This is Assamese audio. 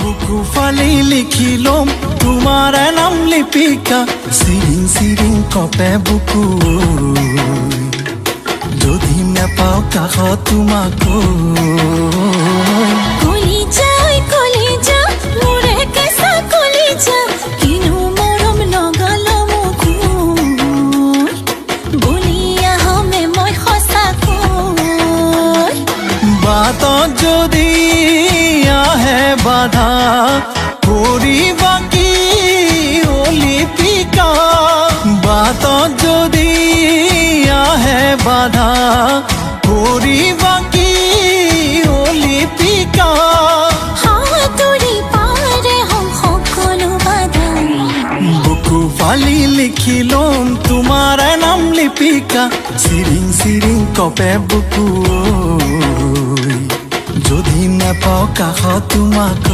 বুকু ফালি লিখিলম তোমাৰ নাম লিপিকা চিৰিং চিৰিং কপে বুকু যদি নেপাও কাষ তোমাক কলিজা মোৰে কেঁচা কলিজা কিনো মৰম লগাল মোক বলি আহমে মই সঁচাকৈ বাটত যদি আহে বাধা কৰিবা কি লিপিকা বাটত যদি আহে বাধা কৰিবা কি লিপিকা হাতুৰি পাৰে হম সকলো বাধা বুকু ফালি লিখিলম তোমাৰ নাম লিপিকা চিৰিং চিৰিং কপে বুকু যদি নেপাও কাষ তোমাক